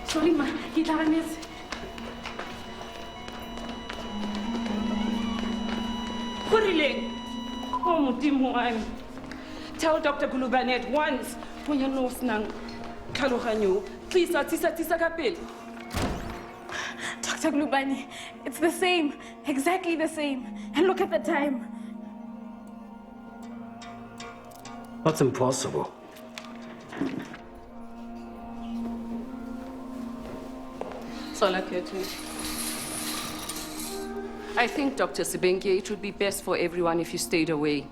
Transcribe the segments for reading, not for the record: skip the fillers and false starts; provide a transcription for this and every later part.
Sorry, ma, ke tla ganetse. Go rileng? Oh, Modimo wa me. Tell Dr. Gulubane at once when you're no snang. Tlhaloganyo. Please, tisa ka pele. Dr. Gulubane, it's the same, exactly the same. And look at the time. That's impossible. Sola Curtin. I think, Dr. Sibenke, it would be best for everyone if you stayed away.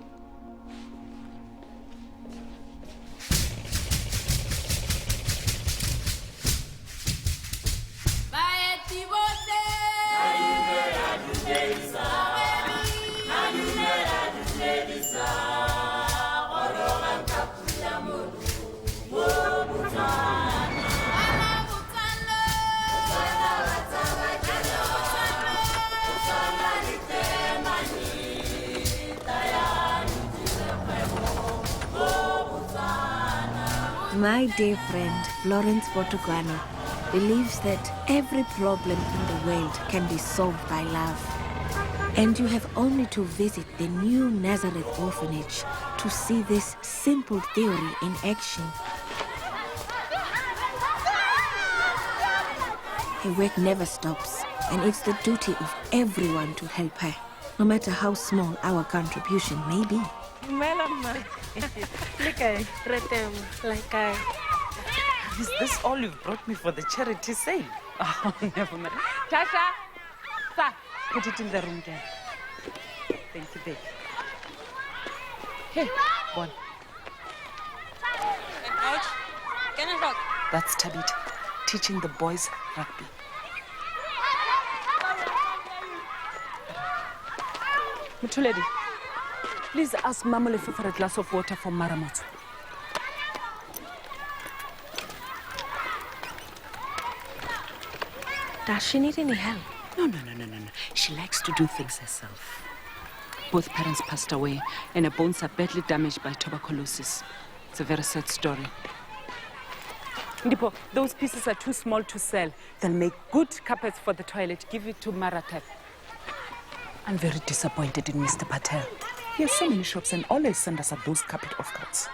My dear friend, Florence Portugano, believes that every problem in the world can be solved by love. And you have only to visit the new Nazareth orphanage to see this simple theory in action. Her work never stops, and it's the duty of everyone to help her, no matter how small our contribution may be. Is this all you've brought me for the charity sale? Oh, never mind. Tasha! Sir, put it in the room then. Thank you, baby. Hey, one. Coach, can I talk? That's Tabit, teaching the boys rugby. Mutuledi, please ask Mamalefe for a glass of water for Maramoto. Does she need any help? No. She likes to do things herself. Both parents passed away, and her bones are badly damaged by tuberculosis. It's a very sad story. Ndipo, those pieces are too small to sell. They'll make good carpets for the toilet. Give it to Maratab. I'm very disappointed in Mr. Patel. He has so many shops and always send us those carpet offcuts.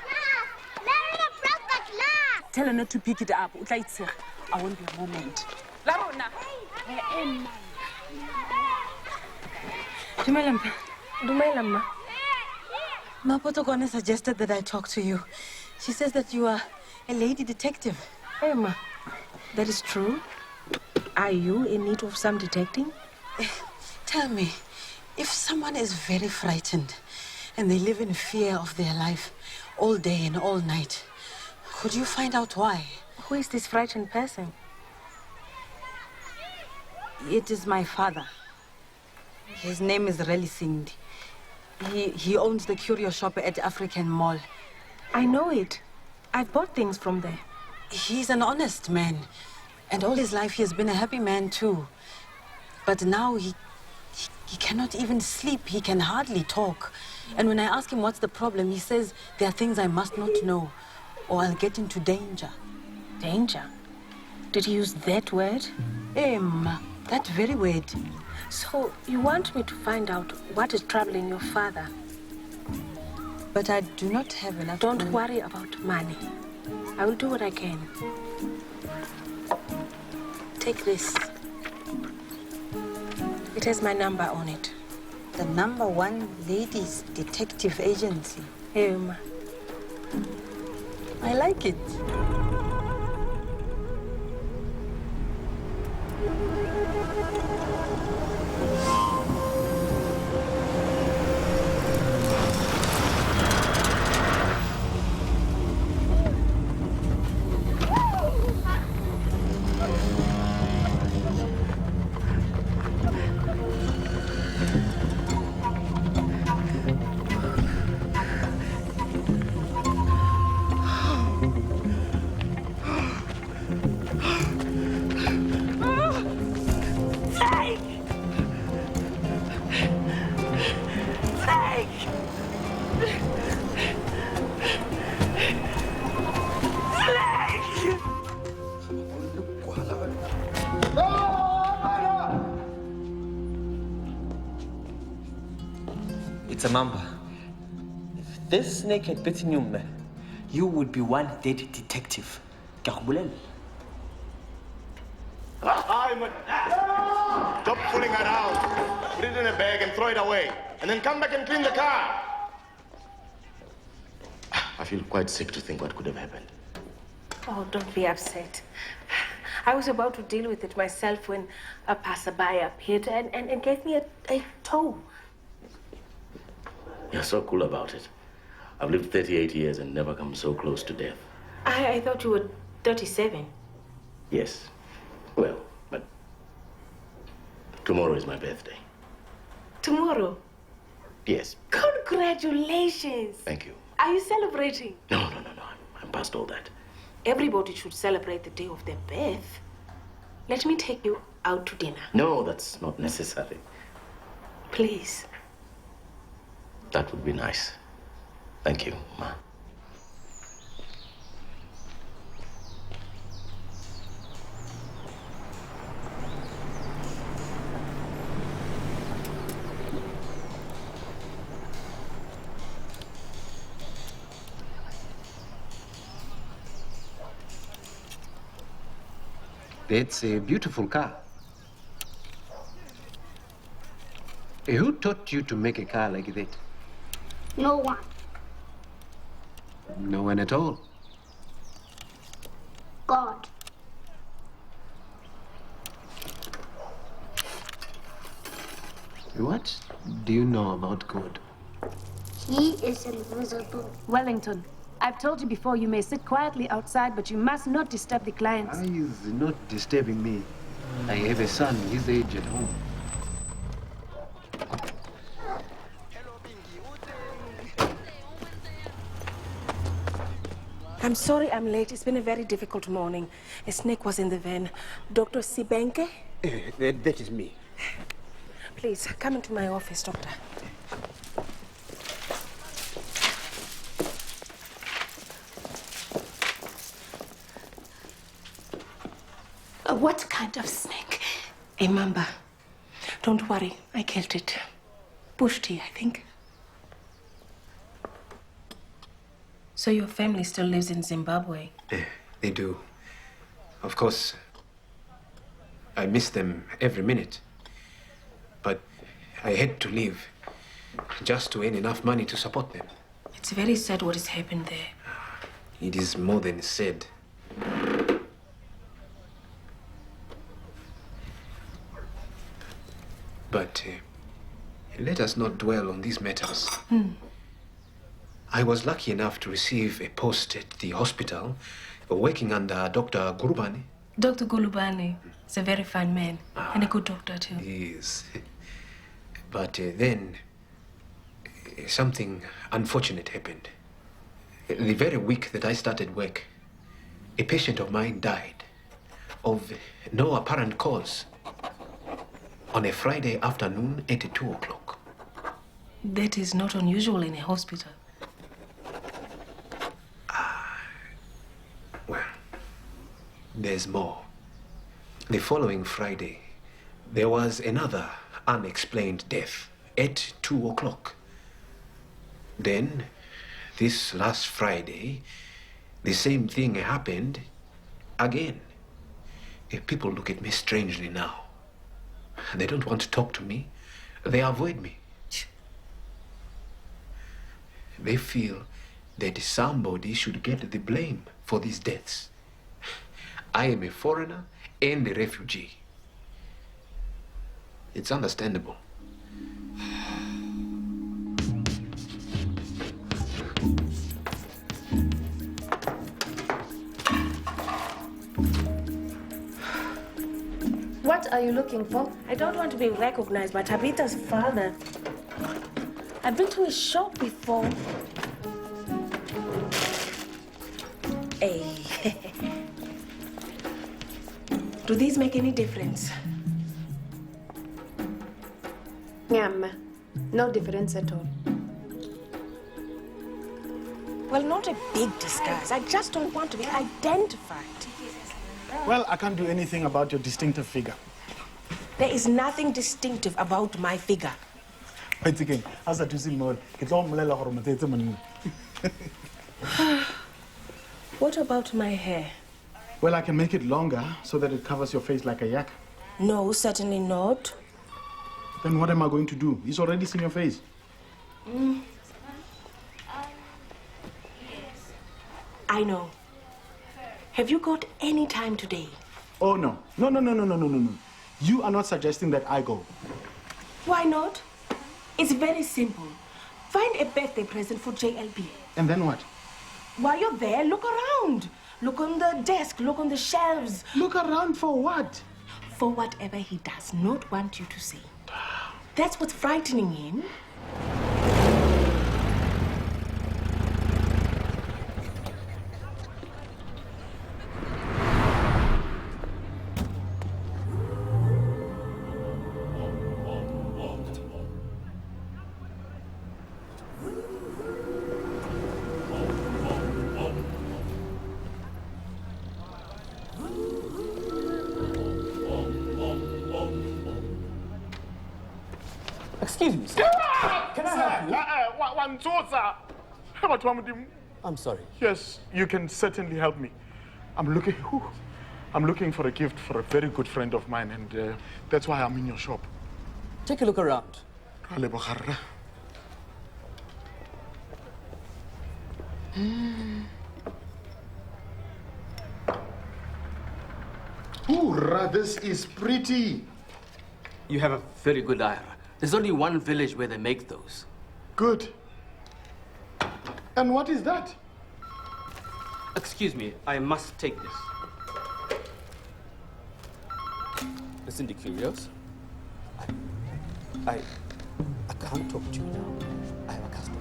Tell her not to pick it up. I won't be a moment. Larona! Dumailama. Mapotokone suggested that I talk to you. She says that you are a lady detective. Emma, that is true. Are you in need of some detecting? Tell me, if someone is very frightened and they live in fear of their life all day and all night, could you find out why? Who is this frightened person? It is my father. His name is Reli Singh. He owns the curio shop at African Mall. I know it. I've bought things from there. He's an honest man. And all his life he has been a happy man too. But now he cannot even sleep. He can hardly talk. And when I ask him what's the problem, he says there are things I must not know or I'll get into danger. Danger? Did he use that word? That very word. So you want me to find out what is troubling your father? But I do not have enough. Don't worry about money. I will do what I can. Take this. It has my number on it. The #1 ladies detective agency. I like it. It's a mamba. If this snake had bitten you, man, you would be one dead detective. Hi, man. Stop fooling around. Put it in a bag and throw it away. And then come back and clean the car. I feel quite sick to think what could have happened. Oh, don't be upset. I was about to deal with it myself when a passerby appeared and gave me a tow. You're so cool about it. I've lived 38 years and never come so close to death. I thought you were 37. Yes. Well, but tomorrow is my birthday. Tomorrow? Yes. Congratulations. Thank you. Are you celebrating? No. I'm past all that. Everybody should celebrate the day of their birth. Let me take you out to dinner. No, that's not necessary. Please. That would be nice. Thank you, Ma. It's a beautiful car. Who taught you to make a car like that? No one. No one at all. God. What do you know about God? He is invisible. Wellington, I've told you before you may sit quietly outside, but you must not disturb the clients. He's not disturbing me. I have a son his age at home. I'm sorry I'm late. It's been a very difficult morning. A snake was in the van. Dr. Sibenke? That is me. Please, come into my office, doctor. What kind of snake? A mamba. Don't worry, I killed it. Bushti, I think. So your family still lives in Zimbabwe? They do. Of course, I miss them every minute. But I had to leave just to earn enough money to support them. It's very sad what has happened there. It is more than sad. But let us not dwell on these matters. I was lucky enough to receive a post at the hospital working under Dr. Gulubane. Dr. Gulubane is a very fine man and a good doctor too. He is. But then something unfortunate happened. The very week that I started work, a patient of mine died of no apparent cause on a Friday afternoon at 2 o'clock. That is not unusual in a hospital. Well, there's more. The following Friday, there was another unexplained death at 2 o'clock. Then, this last Friday, the same thing happened again. People look at me strangely now. They don't want to talk to me. They avoid me. They feel that somebody should get the blame for these deaths. I am a foreigner and a refugee. It's understandable. What are you looking for? I don't want to be recognized by Tabitha's father. I've been to his shop before. Hey. Do these make any difference? Nyama. No difference at all. Well, not a big disguise. I just don't want to be identified. Well, I can't do anything about your distinctive figure. There is nothing distinctive about my figure. It's okay. As I do see more, it's all mlela gore motho etse monna. What about my hair? Well, I can make it longer so that it covers your face like a yak. No, certainly not. Then what am I going to do? He's already seen your face. I know. Have you got any time today? Oh, no. No. You are not suggesting that I go. Why not? It's very simple. Find a birthday present for JLB. And then what? While you're there, look around. Look on the desk, look on the shelves. Look around for what? For whatever he does not want you to see. That's what's frightening him. Excuse me, sir. Can I help you? I'm sorry. Yes, you can certainly help me. I'm looking for a gift for a very good friend of mine, and that's why I'm in your shop. Take a look around. Hoorah, this is pretty. You have a very good eye. There's only one village where they make those. Good. And what is that? Excuse me, I must take this. Listen, the curious. I can't talk to you now. I have a customer.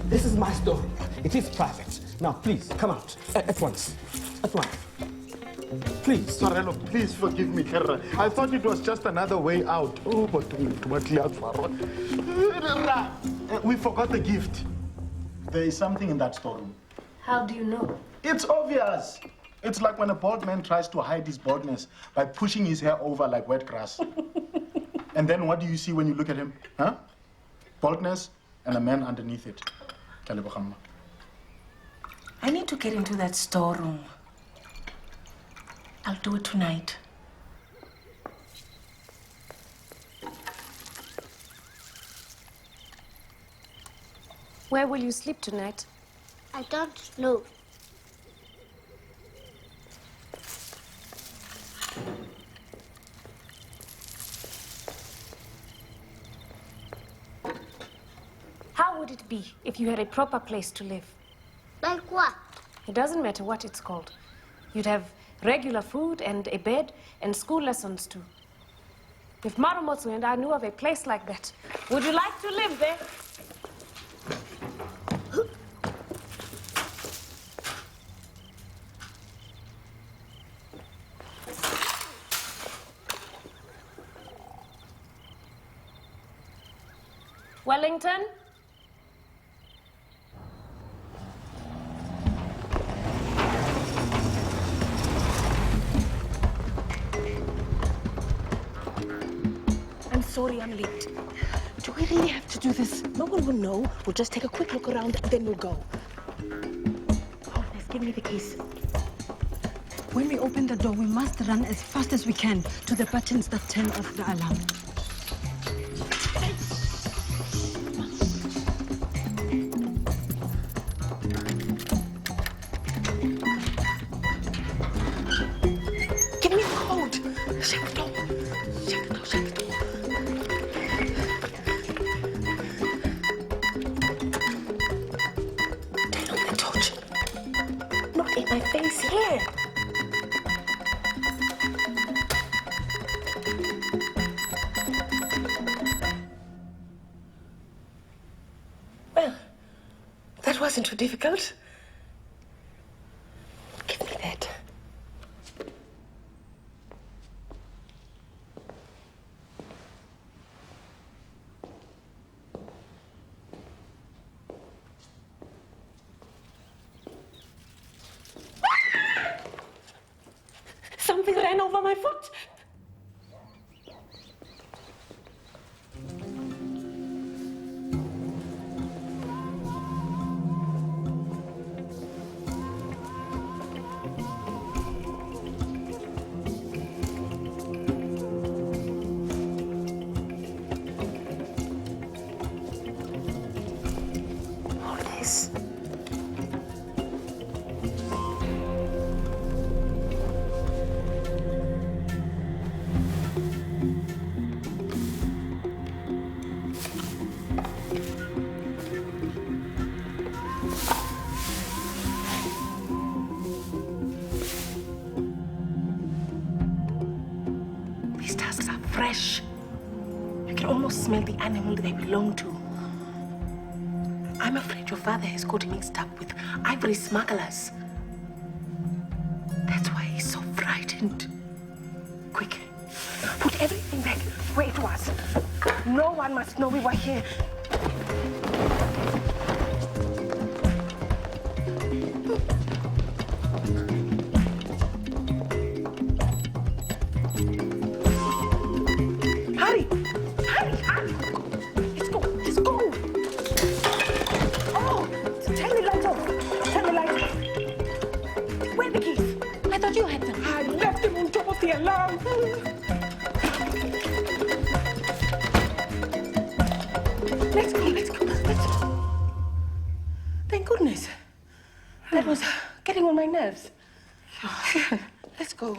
This is my story. It is private. Now, please, come out. At once. At once. Please. Sarelo, please forgive me, Kerra. I thought it was just another way out. Oh, but we forgot the gift. There is something in that storeroom. How do you know? It's obvious. It's like when a bald man tries to hide his baldness by pushing his hair over like wet grass. And then what do you see when you look at him? Huh? Baldness and a man underneath it. I need to get into that storeroom. I'll do it tonight. Where will you sleep tonight? I don't know. How would it be if you had a proper place to live? Like what? It doesn't matter what it's called. You'd have regular food and a bed and school lessons too. If Marumotsu and I knew of a place like that, would you like to live there? Wellington? I'm sorry I'm late. Do we really have to do this? No one will know. We'll just take a quick look around, then we'll go. Holness, give me the keys. When we open the door, we must run as fast as we can to the buttons that turn off the alarm. Give me the code. Shut the door. Shut the door. Shut the door. Turn on the torch. Not in my face here. Well, that wasn't too difficult. Give me that. Something ran over my foot. These tusks are fresh. You can almost smell the animal they belong to. I'm afraid your father has got mixed up with ivory smugglers. That's why he's so frightened. Quick, put everything back where it was. No one must know we were here. Hurry! Hurry! Hurry! Let's go! Let's go! Oh! Turn the light off! Turn the light off! Where are the keys? I thought you had them. I left them on top of the alarm. Let's go, let's go, let's go. Thank goodness. That was getting on my nerves. Let's go.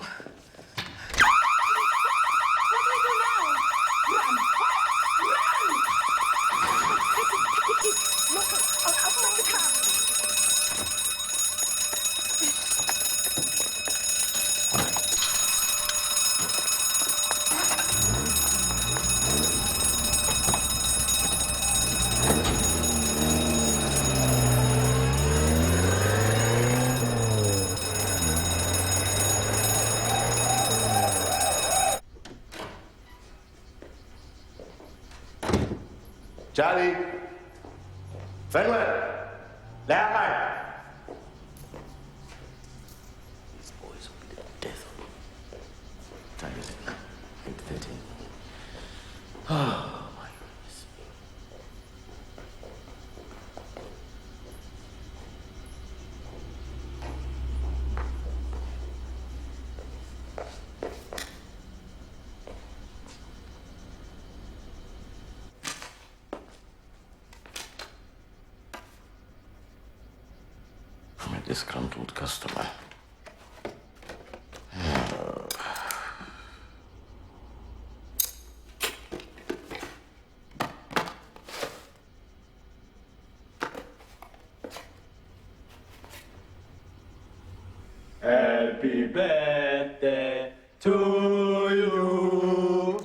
Charlie. Finland. Lehmann. These boys will be the death of me. What time is it now? 8:30. Oh, my goodness. I'm a disgruntled customer. Happy birthday to you.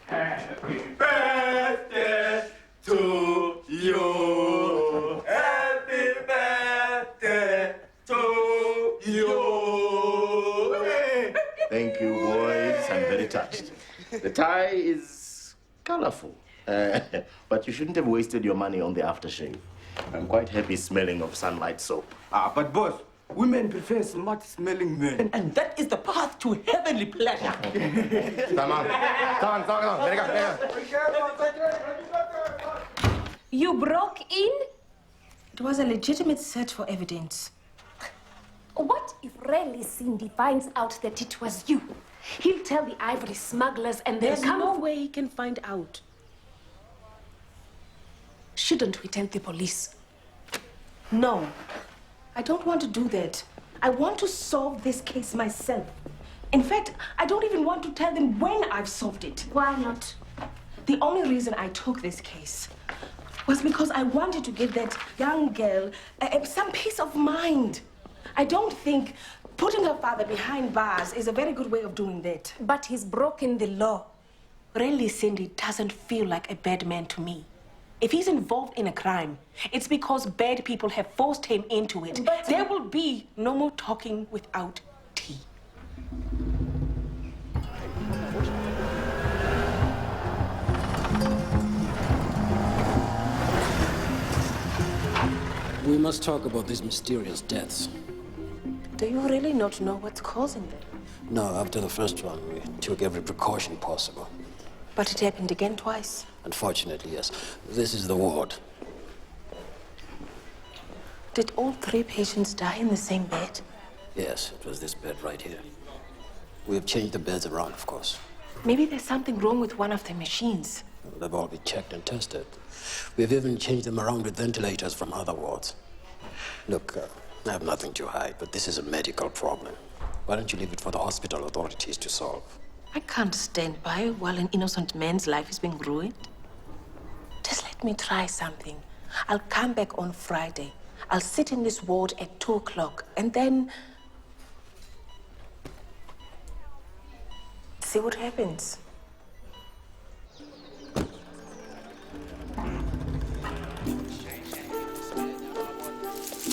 Happy birthday to you. Happy birthday to you. Thank you, boys. I'm very touched. The tie is colorful, but you shouldn't have wasted your money on the aftershave. I'm quite happy smelling of sunlight soap. But boss, women prefer smart-smelling men. And that is the path to heavenly pleasure. Come on. You broke in? It was a legitimate search for evidence. What if Rayleigh Cindy finds out that it was you? He'll tell the ivory smugglers and they'll There's come... no way he can find out. Shouldn't we tell the police? No. I don't want to do that. I want to solve this case myself. In fact, I don't even want to tell them when I've solved it. Why not? The only reason I took this case was because I wanted to give that young girl some peace of mind. I don't think putting her father behind bars is a very good way of doing that. But he's broken the law. Rayleigh Cindy doesn't feel like a bad man to me. If he's involved in a crime, it's because bad people have forced him into it. But there will be no more talking without tea. We must talk about these mysterious deaths. Do you really not know what's causing them? No, after the first one, we took every precaution possible. But it happened again twice. Unfortunately, yes. This is the ward. Did all 3 patients die in the same bed? Yes, it was this bed right here. We have changed the beds around, of course. Maybe there's something wrong with one of the machines. They've all been checked and tested. We've even changed them around with ventilators from other wards. Look, I have nothing to hide, but this is a medical problem. Why don't you leave it for the hospital authorities to solve? I can't stand by while an innocent man's life is being ruined. Just let me try something. I'll come back on Friday. I'll sit in this ward at 2 o'clock and then see what happens.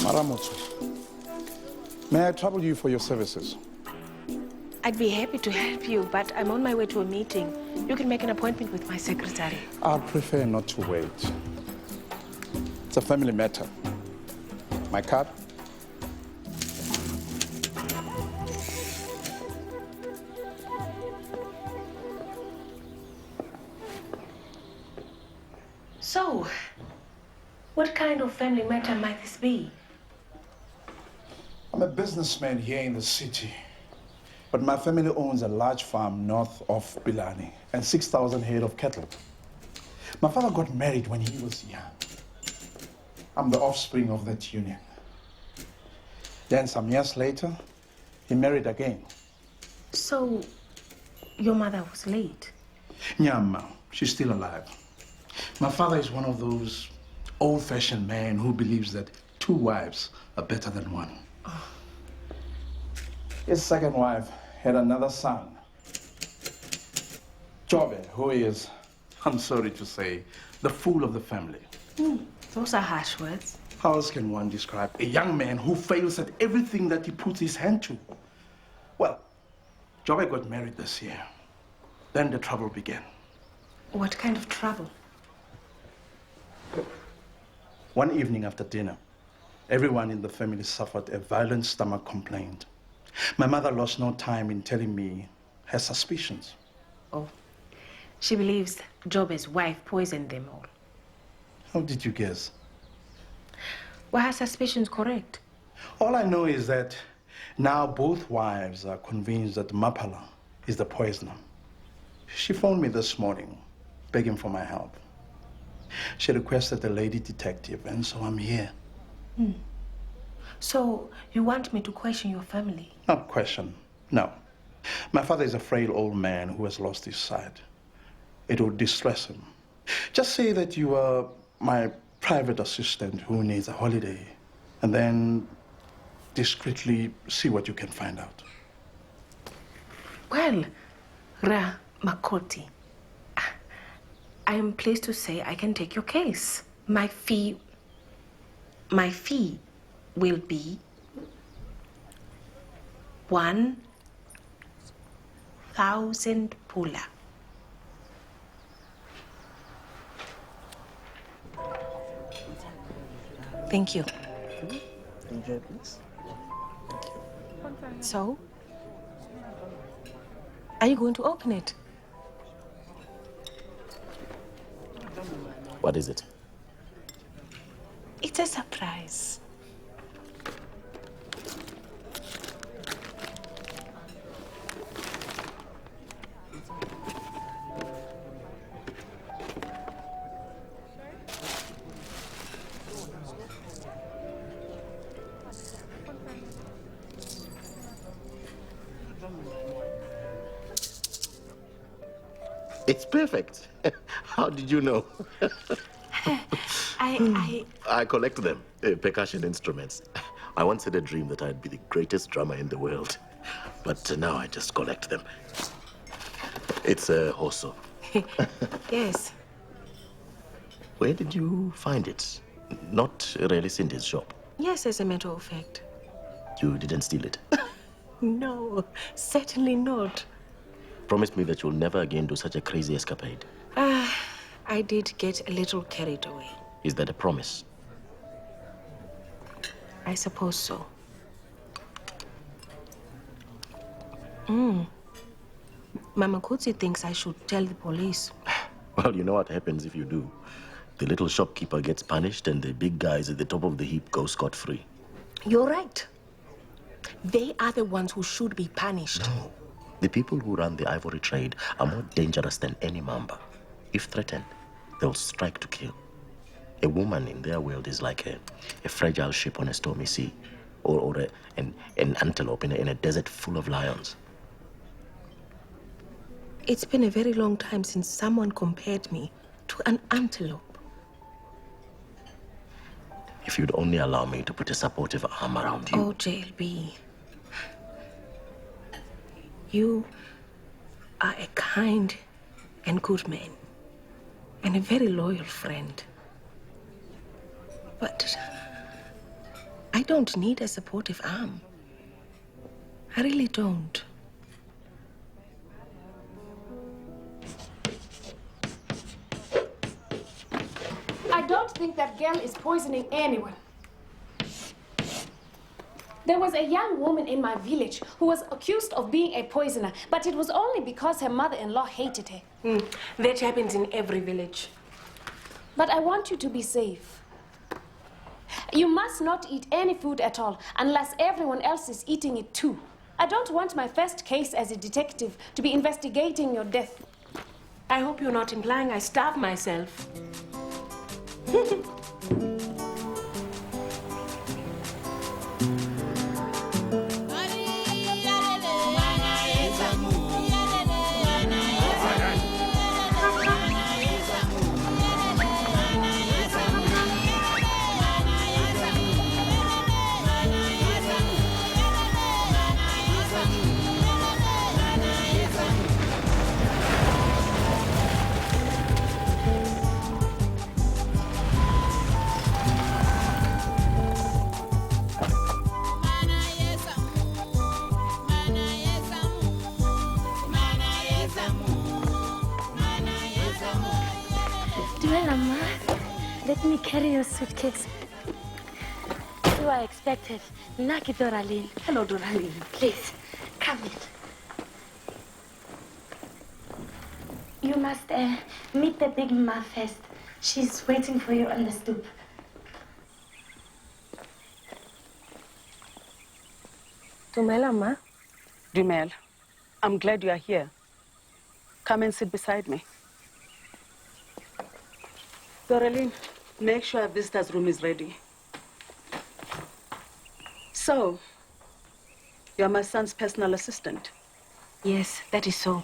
Maramotso, may I trouble you for your services? I'd be happy to help you, but I'm on my way to a meeting. You can make an appointment with my secretary. I'd prefer not to wait. It's a family matter. My card? So, what kind of family matter might this be? I'm a businessman here in the city, but my family owns a large farm north of Pilani and 6,000 head of cattle. My father got married when he was young. I'm the offspring of that union. Then some years later, he married again. So, your mother was late? Nyama, she's still alive. My father is one of those old-fashioned men who believes that 2 wives are better than 1. Oh. His second wife had another son, Jobe, who is, I'm sorry to say, the fool of the family. Those are harsh words. How else can one describe a young man who fails at everything that he puts his hand to? Well, Jobe got married this year. Then the trouble began. What kind of trouble? One evening after dinner, everyone in the family suffered a violent stomach complaint. My mother lost no time in telling me her suspicions. Oh, she believes Jobe's wife poisoned them all. How did you guess? Were her suspicions correct? All I know is that now both wives are convinced that Mapala is the poisoner. She phoned me this morning, begging for my help. She requested a lady detective, and so I'm here. So, you want me to question your family? Not question, no. My father is a frail old man who has lost his sight. It would distress him. Just say that you are my private assistant who needs a holiday, and then discreetly see what you can find out. Well, Ra Makoti, I am pleased to say I can take your case. My fee will be 1,000 pula. Thank you. Enjoy, please. So, are you going to open it? What is it? It's a surprise. It's perfect. How did you know? I collect them, percussion instruments. I once had a dream that I'd be the greatest drummer in the world. But now I just collect them. It's a hoso. Yes. Where did you find it? Not really Cindy's shop. Yes, as a matter of fact. You didn't steal it? No, certainly not. Promise me that you'll never again do such a crazy escapade. I did get a little carried away. Is that a promise? I suppose so. Mama Kutsi thinks I should tell the police. Well, you know what happens if you do. The little shopkeeper gets punished and the big guys at the top of the heap go scot-free. You're right. They are the ones who should be punished. No. The people who run the ivory trade are more dangerous than any mamba. If threatened, they'll strike to kill. A woman in their world is like a fragile ship on a stormy sea, or an antelope in a desert full of lions. It's been a very long time since someone compared me to an antelope. If you'd only allow me to put a supportive arm around you. Oh, JLB. You are a kind and good man, and a very loyal friend. But I don't need a supportive arm. I really don't. I don't think that girl is poisoning anyone. There was a young woman in my village who was accused of being a poisoner, but it was only because her mother-in-law hated her. That happens in every village. But I want you to be safe. You must not eat any food at all unless everyone else is eating it too. I don't want my first case as a detective to be investigating your death. I hope you're not implying I starve myself. Mama, let me carry your suitcase. You are expected. Naki Doralyn. Hello, Doralyn. Please, come in. You must meet the big mama first. She's waiting for you on the stoop. Dumela, Ma. Dumela, I'm glad you are here. Come and sit beside me. Doralyn, make sure our visitor's room is ready. So, you're my son's personal assistant? Yes, that is so.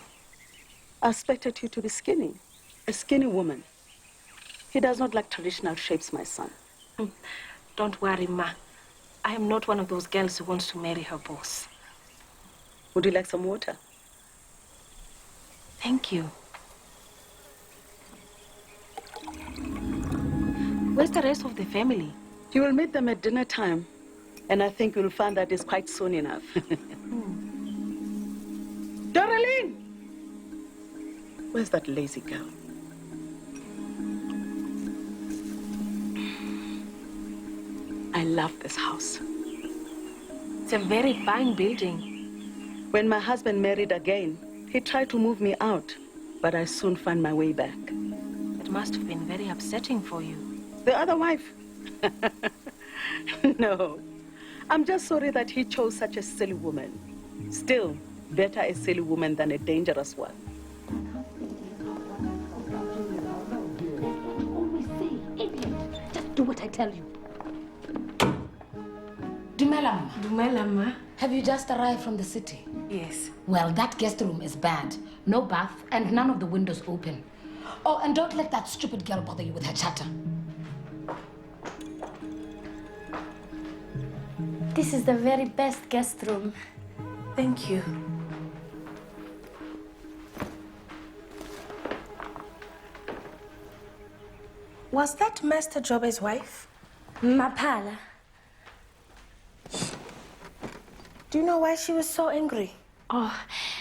I expected you to be skinny, a skinny woman. He does not like traditional shapes, my son. Don't worry, Ma. I am not one of those girls who wants to marry her boss. Would you like some water? Thank you. Where's the rest of the family? You will meet them at dinner time, and I think you'll find that it's quite soon enough. Doralyn! Where's that lazy girl? I love this house. It's a very fine building. When my husband married again, he tried to move me out, but I soon found my way back. It must have been very upsetting for you. The other wife? No. I'm just sorry that he chose such a silly woman. Still, better a silly woman than a dangerous one. Always say, idiot. Just do what I tell you. Dumela, Ma. Have you just arrived from the city? Yes. Well, that guest room is bad. No bath and none of the windows open. Oh, and don't let that stupid girl bother you with her chatter. This is the very best guest room. Thank you. Was that Master Jobe's wife? Mapala. Do you know why she was so angry? Oh,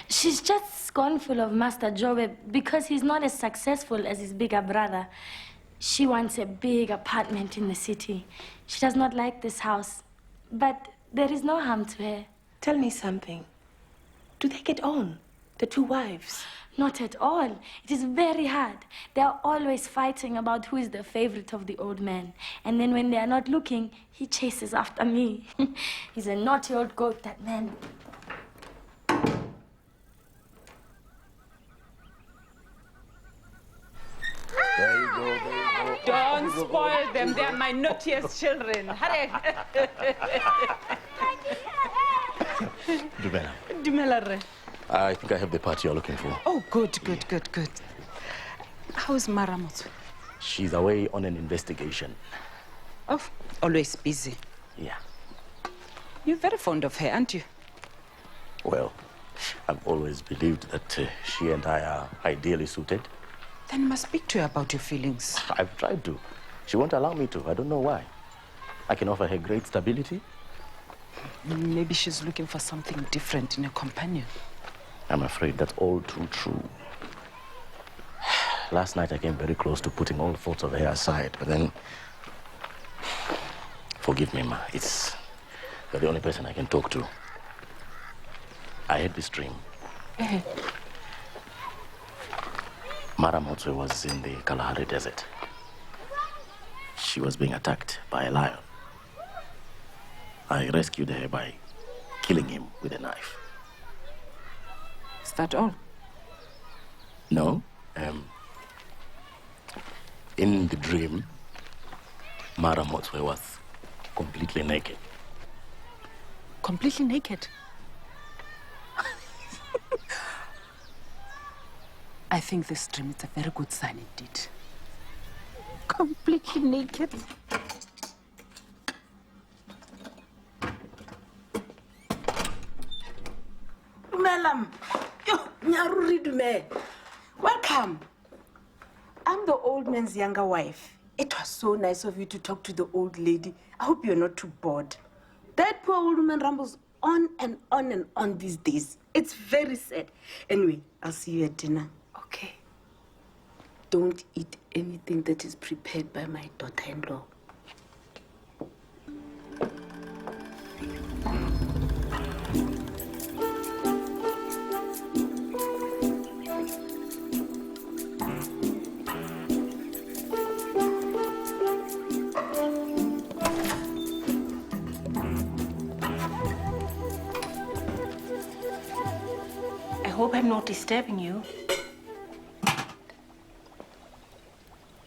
she's just scornful of Master Jobe because he's not as successful as his bigger brother. She wants a big apartment in the city. She does not like this house. But there is no harm to her. Tell me something. Do they get on, the two wives? Not at all. It is very hard. They are always fighting about who is the favorite of the old man. And then when they are not looking, he chases after me. He's a naughty old goat, that man. There you go, there you go. Don't spoil them. They are my naughtiest children. Hurry. Dumela. Dumela re. I think I have the part you're looking for. Oh, good. How's Maramotso? She's away on an investigation. Oh, always busy. Yeah. You're very fond of her, aren't you? Well, I've always believed that she and I are ideally suited. Then you must speak to her about your feelings. I've tried to. She won't allow me to. I don't know why. I can offer her great stability. Maybe she's looking for something different in a companion. I'm afraid that's all too true. Last night I came very close to putting all thoughts of her aside, but then... Forgive me, Ma. You're the only person I can talk to. I had this dream. Maramotso was in the Kalahari Desert. She was being attacked by a lion. I rescued her by killing him with a knife. Is that all? No. In the dream, Maramotso was completely naked. Completely naked? I think this dream is a very good sign indeed. Completely naked? Dumelam. Yo, Nyaruri Dume. Welcome. I'm the old man's younger wife. It was so nice of you to talk to the old lady. I hope you're not too bored. That poor old woman rambles on and on and on these days. It's very sad. Anyway, I'll see you at dinner. Okay. Don't eat anything that is prepared by my daughter-in-law. I hope I'm not disturbing you.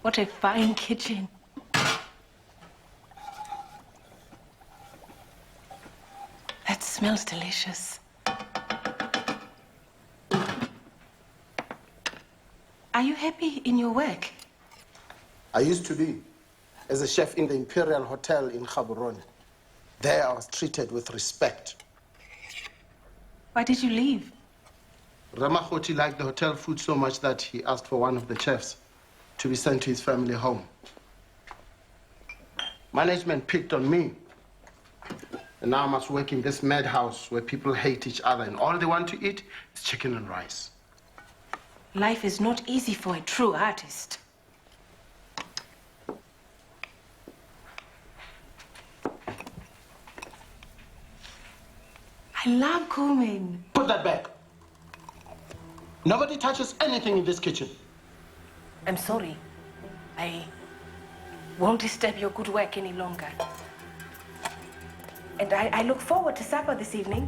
What a fine kitchen. That smells delicious. Are you happy in your work? I used to be, as a chef in the Imperial Hotel in Gaborone. There I was treated with respect. Why did you leave? Ramakhoti liked the hotel food so much that he asked for one of the chefs to be sent to his family home. Management picked on me. And now I must work in this madhouse where people hate each other and all they want to eat is chicken and rice. Life is not easy for a true artist. I love cumin. Put that back. Nobody touches anything in this kitchen. I'm sorry. I won't disturb your good work any longer. And I look forward to supper this evening.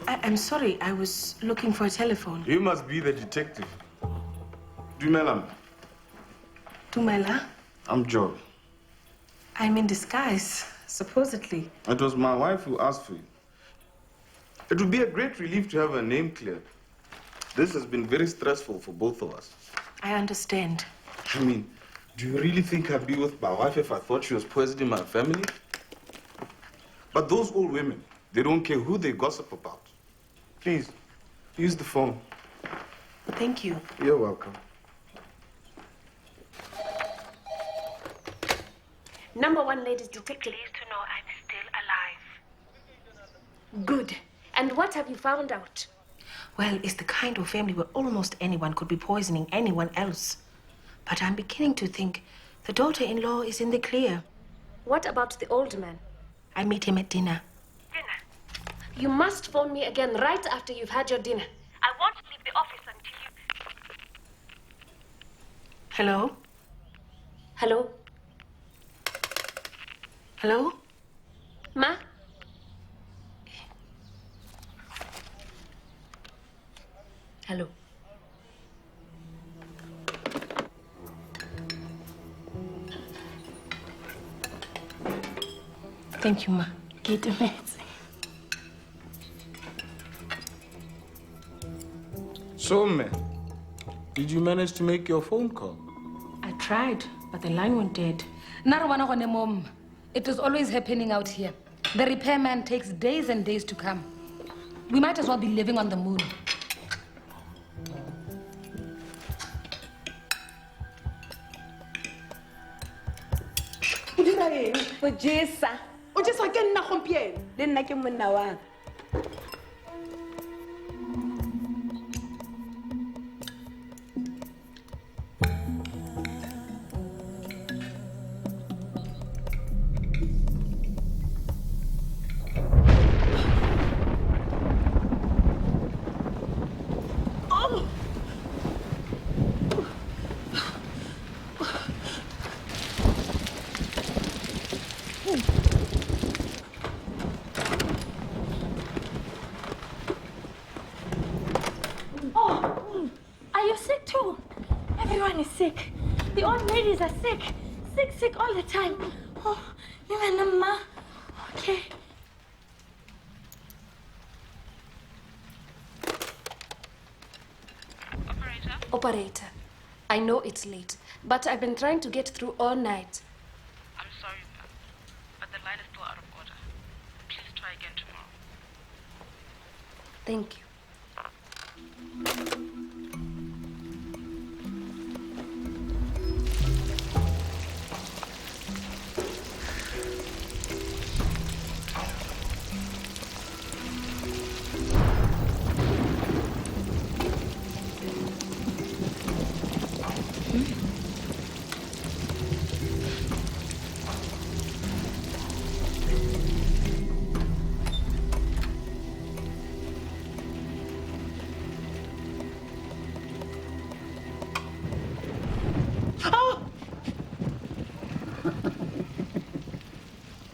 I'm sorry. I was looking for a telephone. You must be the detective. Dumela. Dumela? I'm Joe. I'm in disguise, supposedly. It was my wife who asked for you. It would be a great relief to have her name cleared. This has been very stressful for both of us. I understand. I mean, do you really think I'd be with my wife if I thought she was poisoning my family? But those old women, they don't care who they gossip about. Please, use the phone. Thank you. You're welcome. Number one, ladies detective. Pleased to know I'm still alive. Good. And what have you found out? Well, it's the kind of family where almost anyone could be poisoning anyone else. But I'm beginning to think the daughter-in-law is in the clear. What about the old man? I meet him at dinner. You must phone me again right after you've had your dinner. I won't leave the office until you... Hello? Hello? Hello? Ma? Hello? Thank you, Ma. Get a mess. So, man, did you manage to make your phone call? I tried, but the line went dead. Mom, it is always happening out here. The repairman takes days and days to come. We might as well be living on the moon. O just ke nna gompieno le nna ke monna wa The old ladies are sick. Sick all the time. Oh, you and Ma. Okay. Operator, I know it's late, but I've been trying to get through all night. I'm sorry, ma'am, but the line is still out of order. Please try again tomorrow. Thank you.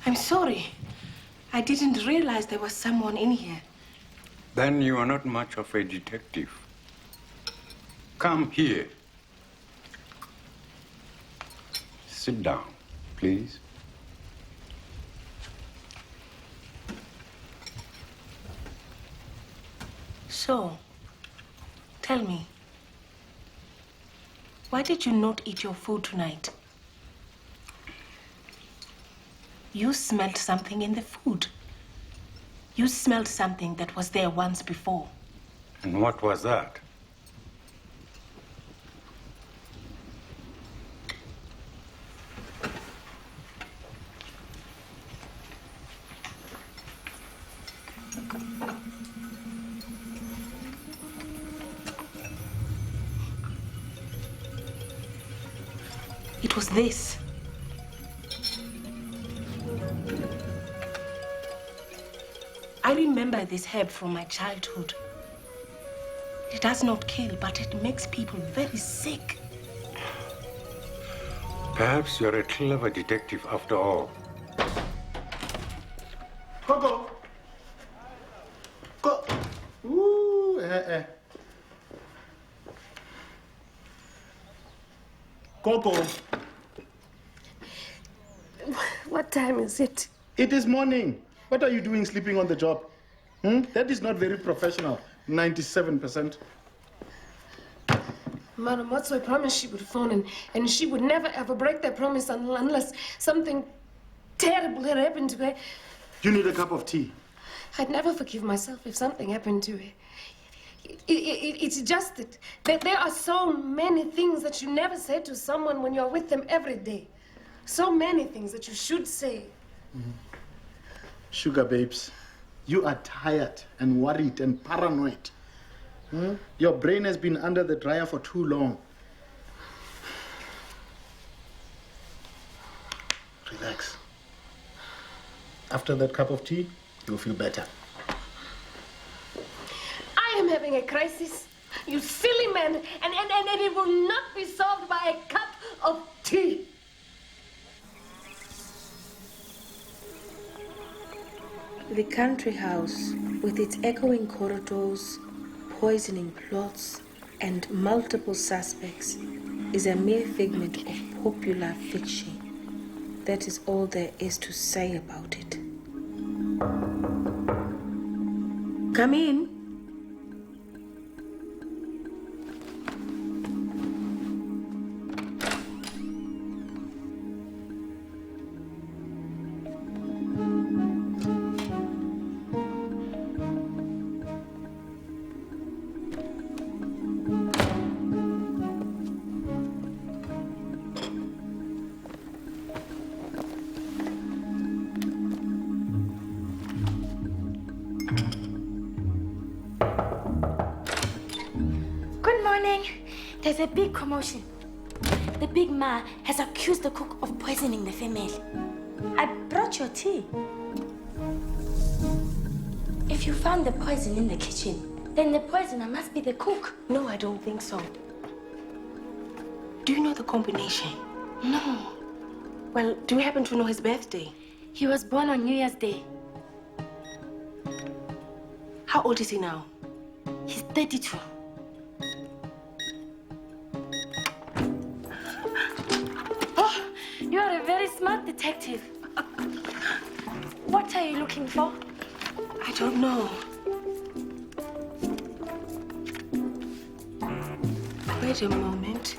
I'm sorry. I didn't realize there was someone in here. Then you are not much of a detective. Come here. Sit down, please. So, tell me, why did you not eat your food tonight? You smelled something in the food. You smelled something that was there once before. And what was that? It was this. I remember this herb from my childhood. It does not kill, but it makes people very sick. Perhaps you're a clever detective after all. Coco! Go! Ooh, Coco! What time is it? It is morning. What are you doing sleeping on the job? That is not very professional. 97%. Madam, what's my promise she would phone and she would never ever break that promise unless something terrible had happened to her. You need a cup of tea. I'd never forgive myself if something happened to her. It's just that there are so many things that you never say to someone when you're with them every day. So many things that you should say. Sugar babes, you are tired and worried and paranoid. Your brain has been under the dryer for too long. Relax. After that cup of tea, you'll feel better. I am having a crisis, you silly man, and it will not be solved by a cup of tea. The country house, with its echoing corridors, poisoning plots, and multiple suspects, is a mere figment of popular fiction. That is all there is to say about it. Come in. There's a big commotion. The big ma has accused the cook of poisoning the family. I brought your tea. If you found the poison in the kitchen, then the poisoner must be the cook. No, I don't think so. Do you know the combination? No. Well, do you happen to know his birthday? He was born on New Year's Day. How old is he now? He's 32. You are a very smart detective. What are you looking for? I don't know. Wait a moment.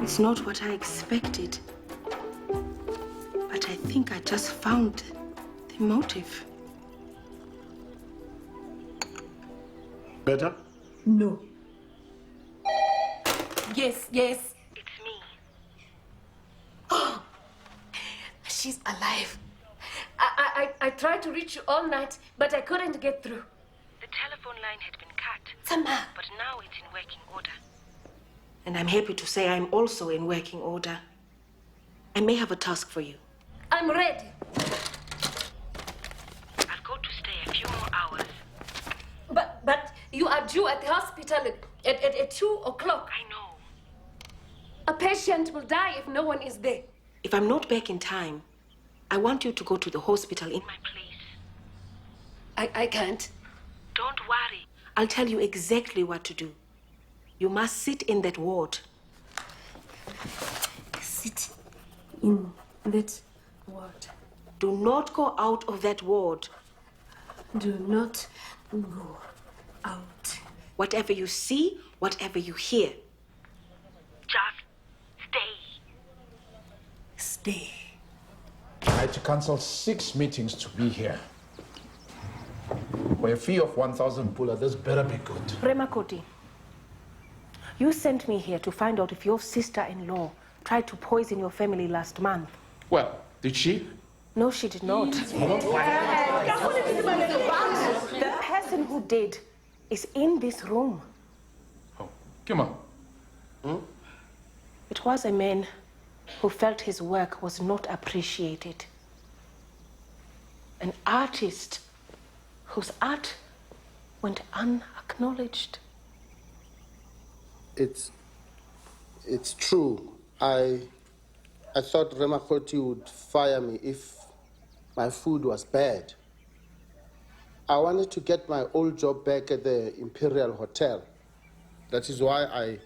It's not what I expected. But I think I just found the motive. Better? No. Yes, yes. It's me. Oh, She's alive. I tried to reach you all night, but I couldn't get through. The telephone line had been cut. Sama. But now it's in working order. And I'm happy to say I'm also in working order. I may have a task for you. I'm ready. I've got to stay a few more hours. But you are due at the hospital at 2 o'clock. I know. A patient will die if no one is there. If I'm not back in time, I want you to go to the hospital in my place. I can't. Don't worry. I'll tell you exactly what to do. You must sit in that ward. Sit in that ward. Do not go out of that ward. Do not go out. Whatever you see, whatever you hear, just stay. I had to cancel 6 meetings to be here. For a fee of 1,000 pula, this better be good. Remakoti, you sent me here to find out if your sister-in-law tried to poison your family last month. Well, did she? No, she did not. The person who did is in this room. Come on. It was a man who felt his work was not appreciated. An artist whose art went unacknowledged. It's true. I thought Remakoti would fire me if my food was bad. I wanted to get my old job back at the Imperial Hotel. That is why I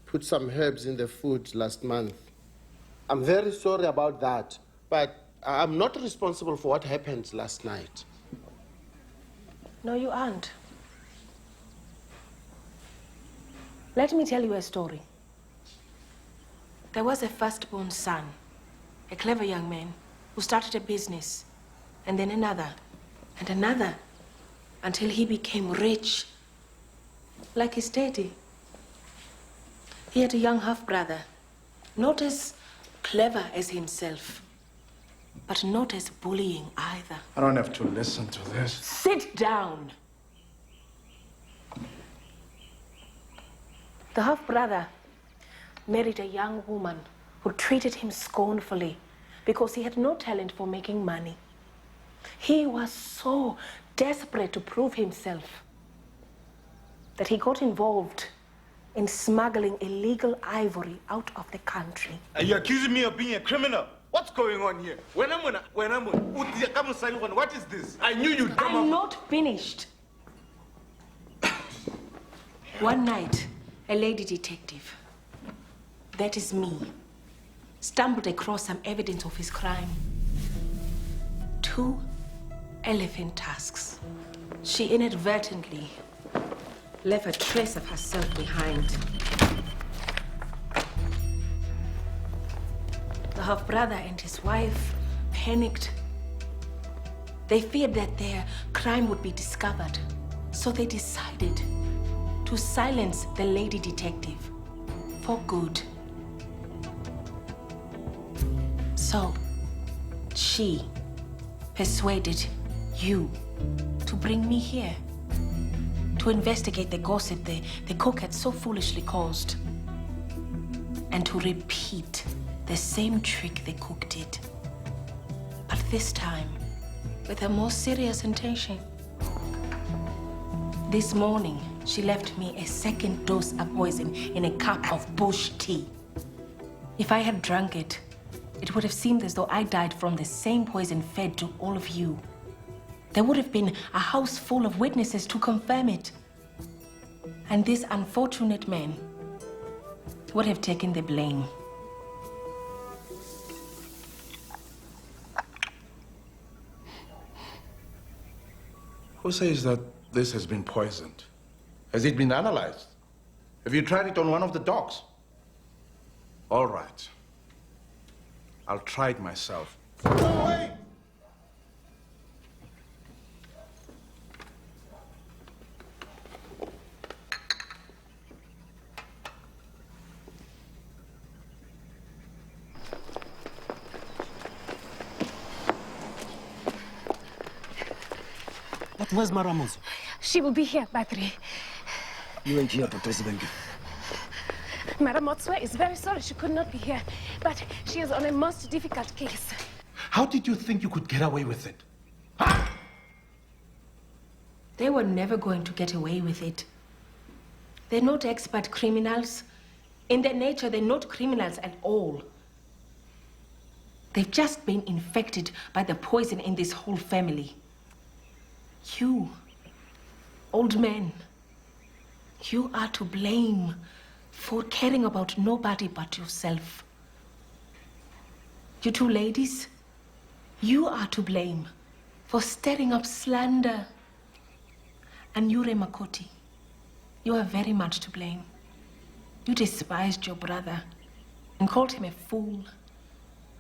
put some herbs in the food last month. I'm very sorry about that, but I'm not responsible for what happened last night. No, you aren't. Let me tell you a story. There was a firstborn son, a clever young man, who started a business, and then another, and another, until he became rich, like his daddy. He had a young half-brother, not as clever as himself, but not as bullying either. I don't have to listen to this. Sit down. The half-brother married a young woman who treated him scornfully because he had no talent for making money. He was so desperate to prove himself that he got involved in smuggling illegal ivory out of the country. Are you accusing me of being a criminal? What's going on here? What is this? I knew you'd come I'm up. not finished. One night, a lady detective, that is me, stumbled across some evidence of his crime. 2 elephant tusks. She inadvertently left a trace of herself behind. The half-brother and his wife panicked. They feared that their crime would be discovered, so they decided to silence the lady detective for good. So, she persuaded you to bring me here to investigate the gossip the cook had so foolishly caused, and to repeat the same trick the cook did, but this time with a more serious intention. This morning, she left me a second dose of poison in a cup of bush tea. If I had drunk it, it would have seemed as though I died from the same poison fed to all of you. There would have been a house full of witnesses to confirm it. And this unfortunate man would have taken the blame. Who says that this has been poisoned? Has it been analyzed? Have you tried it on one of the dogs? All right. I'll try it myself. Wait! But where's Maramuzo? She will be here by 3. You ain't here, Dr. Zibengi. Madam Motswe is very sorry she could not be here, but she is on a most difficult case. How did you think you could get away with it? They were never going to get away with it. They're not expert criminals. In their nature, they're not criminals at all. They've just been infected by the poison in this whole family. You, old man, you are to blame for caring about nobody but yourself. You 2 ladies, you are to blame for stirring up slander. And you, Remakoti, you are very much to blame. You despised your brother and called him a fool.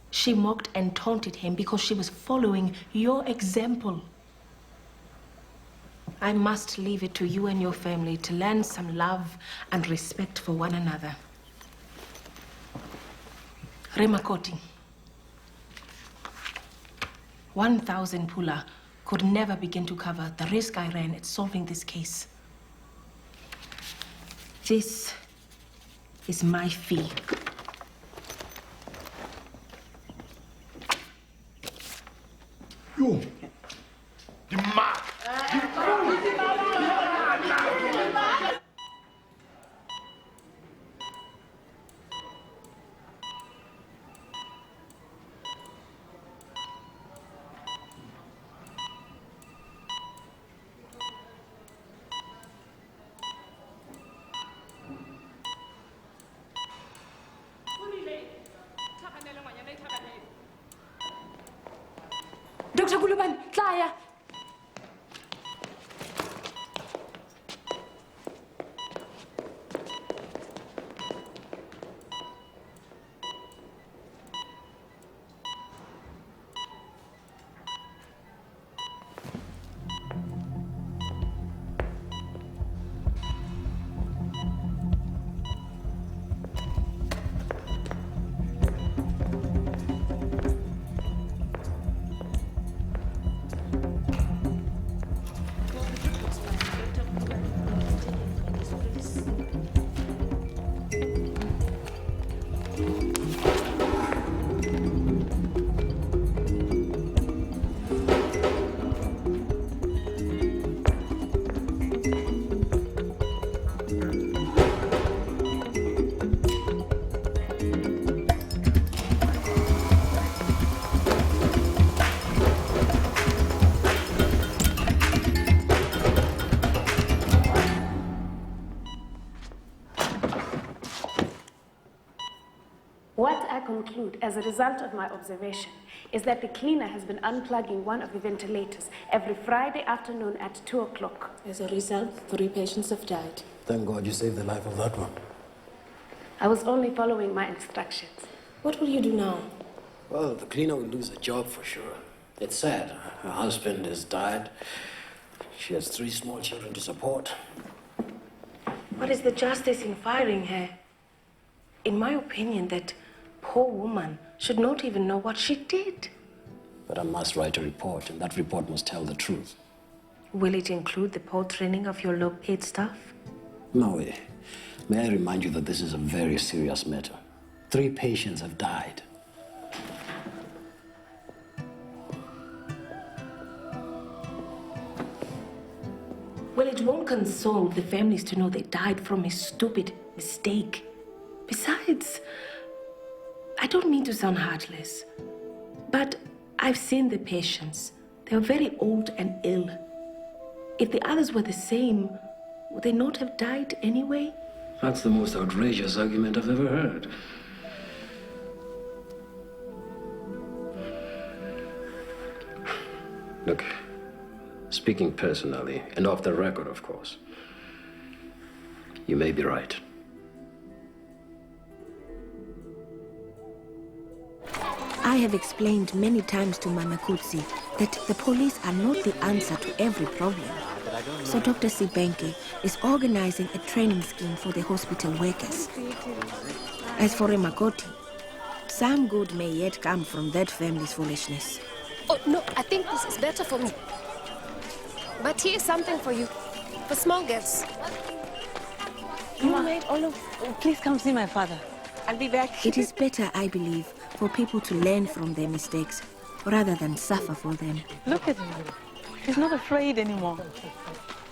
She mocked and taunted him because she was following your example. I must leave it to you and your family to learn some love and respect for one another. Remakoti, 1,000 pula could never begin to cover the risk I ran at solving this case. This is my fee. You. Dr. Guluban, Tlaya. conclude, as a result of my observation, is that the cleaner has been unplugging one of the ventilators every Friday afternoon at 2 o'clock. As a result, 3 patients have died. Thank God you saved the life of that one. I was only following my instructions. What will you do now? Well, the cleaner will lose a job for sure. It's sad. Her husband has died. She has 3 small children to support. What is the justice in firing her? In my opinion, that poor woman should not even know what she did. But I must write a report, and that report must tell the truth. Will it include the poor training of your low-paid staff? No way. May I remind you that this is a very serious matter. 3 patients have died. Well, it won't console the families to know they died from a stupid mistake. Besides, I don't mean to sound heartless, but I've seen the patients. They're very old and ill. If the others were the same, would they not have died anyway? That's the most outrageous argument I've ever heard. Look, speaking personally, and off the record, of course, you may be right. I have explained many times to Mama Kutsi that the police are not the answer to every problem. So Dr. Sibenke is organizing a training scheme for the hospital workers. As for Remakoti, some good may yet come from that family's foolishness. Oh, no, I think this is better for me. But here's something for you. For small girls. You made all of... Please come see my father. I'll be back. It is better, I believe, for people to learn from their mistakes rather than suffer for them. Look at him. He's not afraid anymore.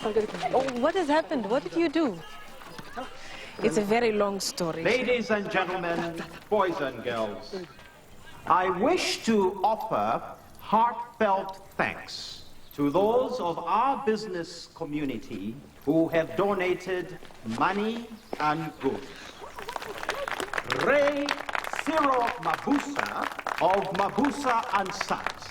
Oh, what has happened? What did you do? It's a very long story. Ladies and gentlemen, boys and girls, I wish to offer heartfelt thanks to those of our business community who have donated money and goods. Ray Cyril Mabusa of Mabusa and Sons.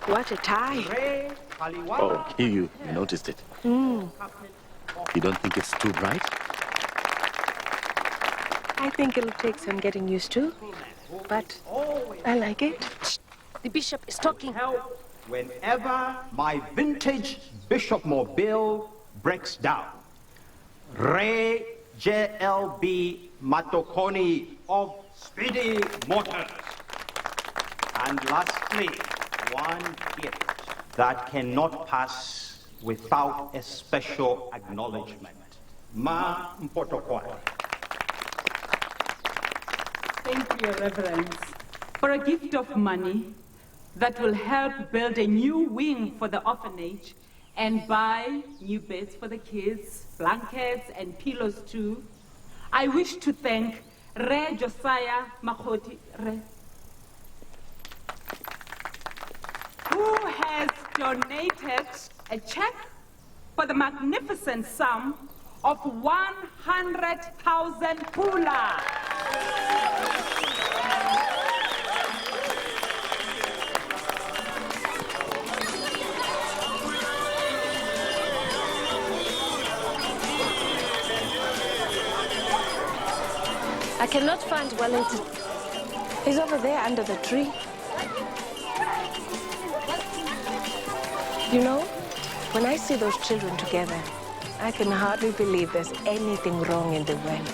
What a tie. Ray Oh, you noticed it. You don't think it's too bright? I think it'll take some getting used to, but I like it. The bishop is talking. Whenever my vintage Bishop Mobile breaks down, Ray JLB Matokoni of Speedy Motors. And lastly, one gift that cannot pass without a special acknowledgement. Ma Mpotokwa. Thank you, Your Reverence, for a gift of money that will help build a new wing for the orphanage and buy new beds for the kids, blankets and pillows too. I wish to thank Re Josiah Makoti Re, who has donated a check for the magnificent sum of 100,000 pula. I cannot find Wellington. He's over there under the tree. You know, when I see those children together, I can hardly believe there's anything wrong in the world.